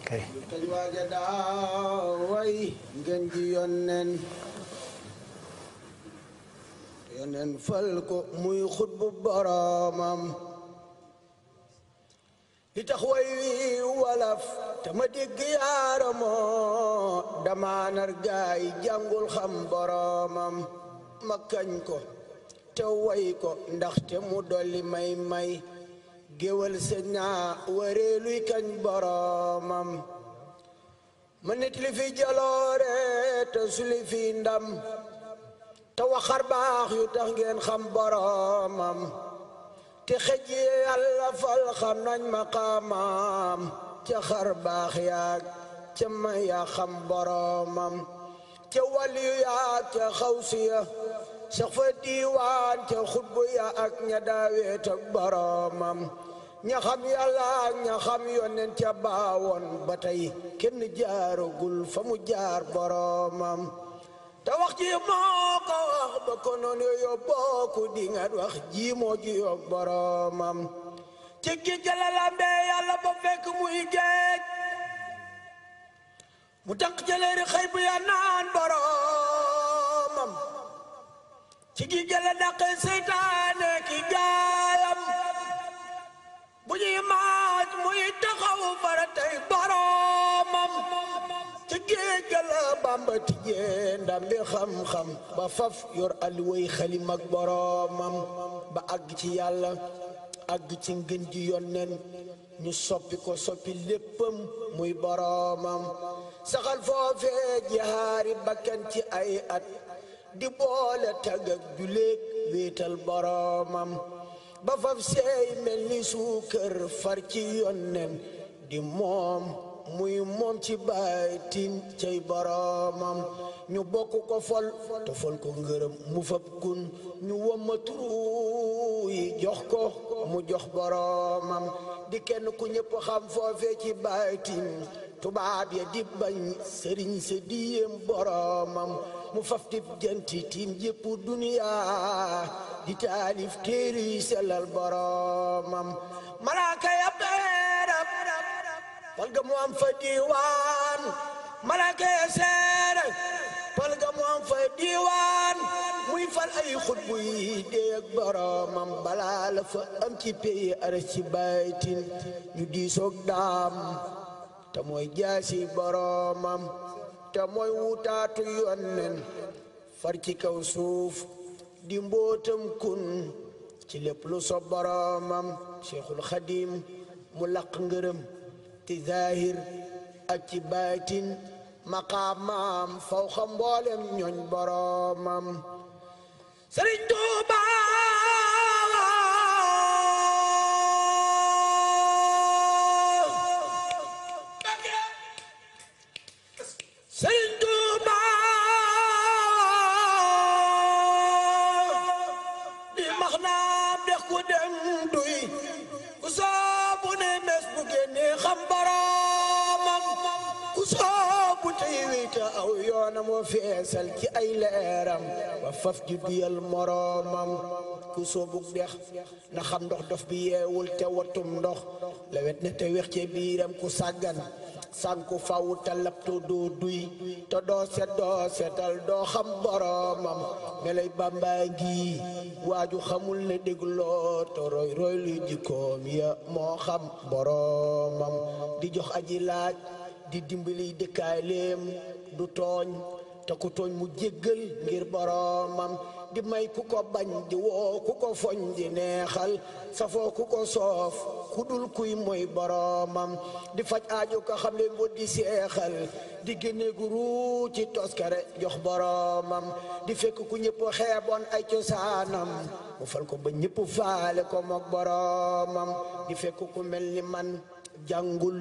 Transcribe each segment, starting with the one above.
kay kañ waaja daa way ngeen ji yonen fal ko muy xutbu boromam li tax way wi walaf te ma dégg yaaramoo dama nar gaay jàngul xam boromam ma kañ ko te way ko ndaxte mu dolli may géwal sëñ naa waree luy kañ boromam ma nit li fi jaloore te su li fi ndam te waxar baax yu tax ngeen xam boromam te xëj yàlla fal xam nañ maqaamam ca xar baax yaag ca may yaa xam boromam ca waliyu yaag ca xawsiya sax fa diiwaan ca xutbu ya ak ña daaweet ak boromam ña xam yàlla ak ña xam yonen ca baawoon ba tey kenn jaaragul fa mu jaar boromam te wax ji moo ko wax ba ko noonu yoo bokku di nga wax ji moo ji yoog boromam ci géej ga la lambee yàlla ba fekk muy géej mu tànk jëleeri xëy bu ya naan boromam ci géej ga la dàqee seytaane ki gaayam bu ñuy maaj muy taxaw fara tey boromam ci géej ga la Bamba tijjee ndam bi xam-xam ba faf yor alluway xalim ak boromam ba àgg ci yàlla àgg ci ngën ji yonnen ñu soppi ko soppi léppam muy boromam saxal foofee jihaari bakkan ci ay at di boole tagg ak juleeg wéetal boromam ba faf seey mel ni suukër far ci yonnen di moom muy moom ci baatin cay boromam ñu bokk ko fol te fol ko ngërëm mu fab kun ñu womma turu yi jox ko mu jox boromam di kenn ku ñëpp xam foofee ci baatin tubaab ya di bañ sëriñ sa diyem boromam mu faf di janti tiim jëpp duniya di taalif téere yi sellal boromam malaaka ya beerab pal ga mu am fa diiwaan malaaka ya seere pal ga mu am fa diiwaan muy fal ay xutbu yi déeg boromam balaa la fa am ci pays aras ci baytin ñu diisoog daam te mooy jaasi boromam te mooy wutaatu yonnen far ci kaw suuf di mbootam kun ci lépp lu so boromam Cheikhul Xadim mu laq ngërëm ci zahir ak ci baatin maqaamam faw xam mboolem ñooñ boromam Sëriñ Tuuba Sëriñ Tuuba di max naam dex ku dem duy ku soobu ne mes bu génne xam boromam ku soobu tey wéyta aw yoonam wa feesal ci ay leeram wa faf ju diyal moromam ku soobu dex na xam ndox dof bi yeewul te watum ndox lawet na te wex ci biiram ku sàggan sànku faw te laptu doo duy te doo setal doo xam boromam melay Bàmba ngi waaju xamul ne dégloo te roy luy jikkoom ya moo xam boromam di jox aji laaj di dimbali dëkkaaleem du tooñ te ku tooñ mu jéggal ngir boromam di may ku ko bañ di woo ku ko foñ di neexal safoo ku ko soof ku dul kuy moy boromam di faj aajo ko xam ne mbot di seexal di génne guru ci toskare jox boromam di fekk ku ñëpp xeeboon ay cosaanam mu fal ko ba ñëpp faale ko mook boromam di fekk ku mel ni man jàngul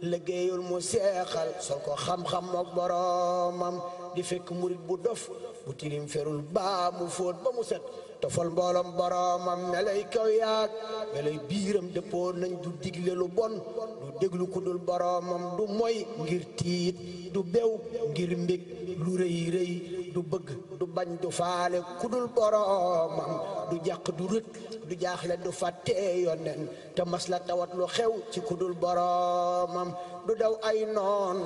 liggéeyul mu seexal sol ko xam-xam mook boromam di fekk murit bu dof bu tilim ferul baa mu fóot ba mu set tofal mbooloom boromam melay kaw yaag melay biiram dëppoo nañ du digle lu bon du déglu ku dul boromam du moy ngir tiit du bew ngir mbég lu rëy rëy du bëgg du bañ du faale kudul boromam du jàq du rët du jaaxle du fàtte yonen te mas la tawat lu xew ci kudul boromam du daw ay noon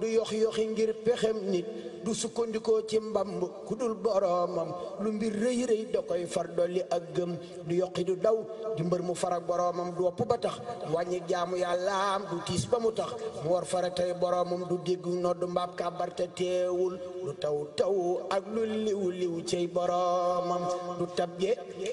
du yoxi ngir pexem nit du sukkandikoo ci mbamb ku dul boromam lu mbir rëy rëy da koy far dolli ak gëm du yokki du daw di mbër mu farak boromam du wopp ba tax wàññi jaamu yàllaam du tiis ba mu tax mu war fara tey boromam du dégg noddu mbaab kàbbar te teewul du taw ak lu liw cey boromam du tabje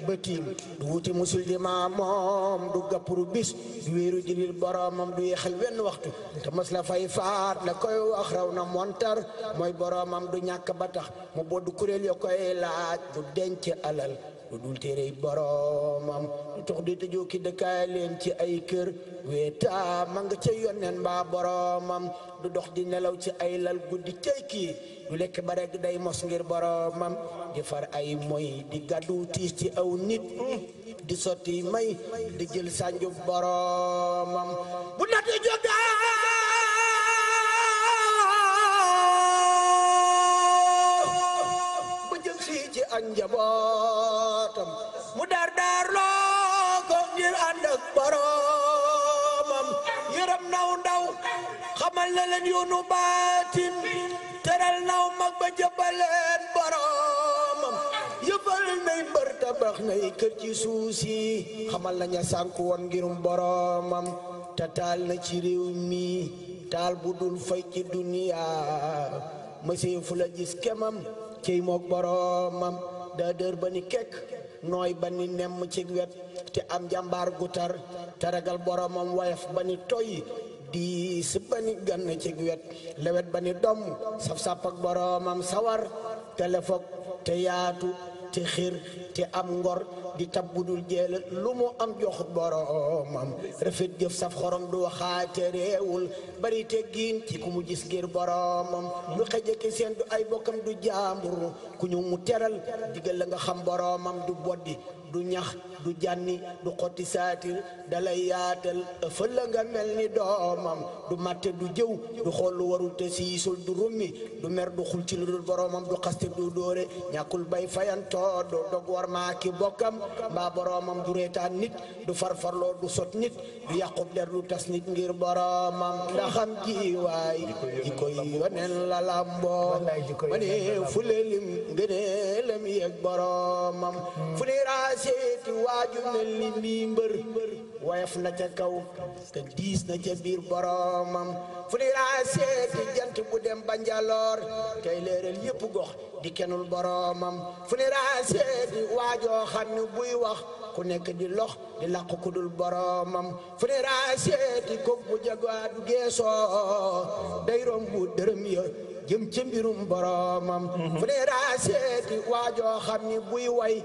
ba tiim du wuti musul di maamoom du gappuru bis du wéeru jilil boromam du yeexal wenn waxtu te mas la fay faat la koy wax raw na montar mooy boromam du ñàkk ba tax mu boddu kuréel yo koy laaj du denc alal du dul téerey boromam du tox di tëjoo ki dëkkaay leen ci ay kër weeta ma nga ca yonnen mbaa boromam du dox di nelaw ci ay lal guddi cay kii du lekk ba rek day mos ngir boromam di far ay moy di gàddu tiis ci aw nit di sotti may di jël sànju boromam bu nati jógaa ak njabootam mu dar loo ko ngir ànd ak boromam yërëm naw ndaw xamal na leen yoonu baatin teral naw mag ba jëbaleen boromam yëbal nay mbër tabax nay kër ci suuf si xamal na ña sànku woon ngirum boromam te taal na ci réew mi taal bu dul fay ci duniya mësee fu la gis kemam cey mook boromam daa dër ba ni kekk nooy ba ni nemm ci wet te am jàmbaar gu tar te ragal boromam wayaf ba ni toy diis ba ni gann ci wet lewet ba ni domm saf-sàpp ak boromam sawar te lefog te yaatu te xir te am ngor di tab budul jeel lu mu am jox boromam rafet jëf saf xorom du waxaate réewul bari te giin ci ku mu gis ngir boromam lu xejeki seen du ay bokkam du jaambur ku ñu mu teral digal la nga xam boromam du boddi du ñax du jànni du xotti saatir dalay yaatal ëffal la nga mel ni doomam du matte du jëw du xool lu warul te siisul du rummi du mer du xul ci lu dul boromam du xaste du dóore ñàkkul bay fayantoo du dog war maa ki bokkam mbaa boromam du reetaan nit du farfarloo du sot nit du yàqub der du tas nit ngir boromam ndaxam ji waay ji koy yoneen la lamboo ma ne fu lelim ngëneelam yeeg boromam fu ne raaseeti waaju mel ni mbii mbër wayaf na ca kaw te diis na ca biir boromam fu ne raaseeti jant bu dem ba njaloor tey leeral yépp gox di kenul boromam fu ne raaseeti waajoo xam ne buy wax ku nekk di lox di làq ku dul boromam fu ne raaseeti kook bu jagwaa du geesoo day rombu dërëm ya jëm ca mbirum boromam fu ne raaseeti waajoo xam ni buy way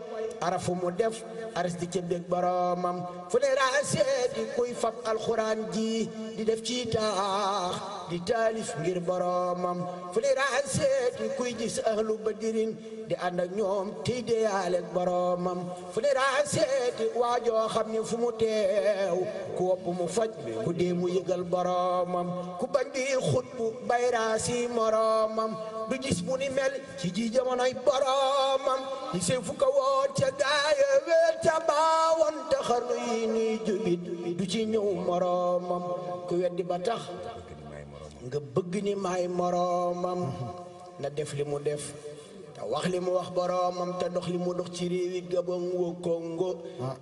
arafu mu def aras di ca bég boromam fu ne raaseeti kuy fab alxuraan ji di def ci taax di taalif ngir boromam fu ne raaseeti kuy gis ahlu badirin di ànd ak ñoom tey deyaaleeg boromam fu ne raaseeti waajoo xam ni fu mu teew ku wopp mu faj ku dee mu yëgal boromam ku bañ di xutbu bayraasi moromam du gis bu ni mel ci ji jamonoy boromam di sey fu ko woon ca gaaya weer ca baawoon te xarnu yi nuy jubit du ci ñëw moromam ku weddi ba tax nga bëgg ni maay moromam na def li mu def te wax li mu wax boromam te dox li mu dox ci réewi Gabon wo Congo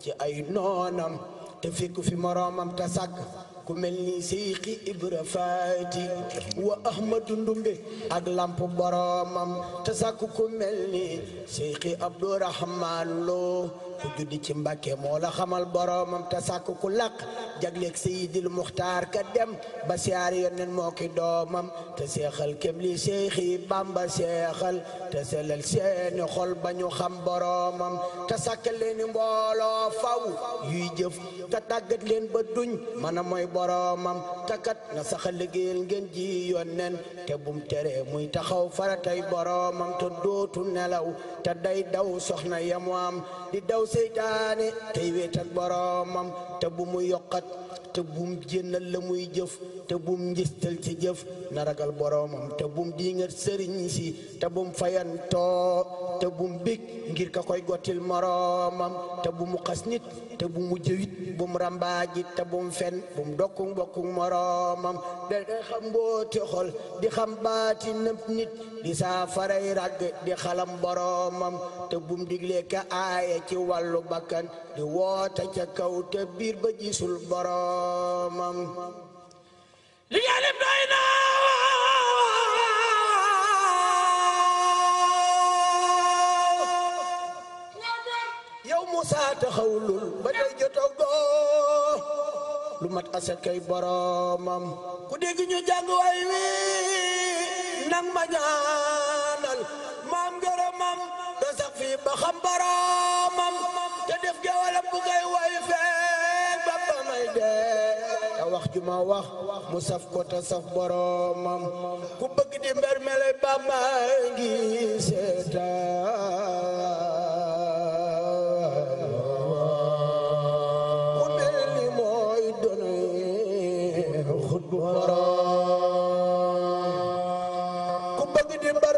ci ay noonam te fekk fi moromam te sàkk ku mel ni Seyxi Ibra Faati wa Ahmadu Ndumbe ak lamp boromam te sàkk ku mel ni Seyxi Abdourahman Lo ku juddi ci Mbàkke moo la xamal boromam te sàkk ku làq jagleeg Seydil Muxtaar ka dem ba siyaar yonen moo ki doomam te seexal kem li Seyxi Bamba seexal te selal seeni xol ba ñu xam boromam te sàkkal leen mbooloo faw yuy jëf te tàggat leen ba duñ mën a mooy boromam te kat na saxal liggéeyal ngeen ji yonen te bum tere muy taxaw faratay boromam te dootu nelaw te day daw soxna yamu am di daw seytaane tey weet ak boromam te bu mu yokkat te bum jénnal la muy jëf te bum njistal ci jëf na ragal boroomam te bum diingat sëriñ si te bum fayantoo te bum bég ngir ka koy gottil moroomam te bu mu xas nit te bu mu jëwit bum rambaaji te bum fen bum dokku mbokku moroomam day xam mbooti xol di xam baati nëpp nit di saafaray ragg di xalam boroomam te bum diglee ka aaye ci wàllu bakkan di woote ca kaw te biir ba gisul boroomam li yàlla doy na yow Musaa taxawlul ba day jotagoo lu mat asakay boroomam ku dégg ñu jàng way wi nang ma ñaanal maam ngërëmam da sax fii ba xam boroomam te def gewalam bu ngay way feek ba ba may dee te wax ju ma wax mu saf ko te saf boroomam ku bëgg di mber mele ba maa ngi seetaan ku mel ni mooy doone xut bu boroom ku bëgg di mber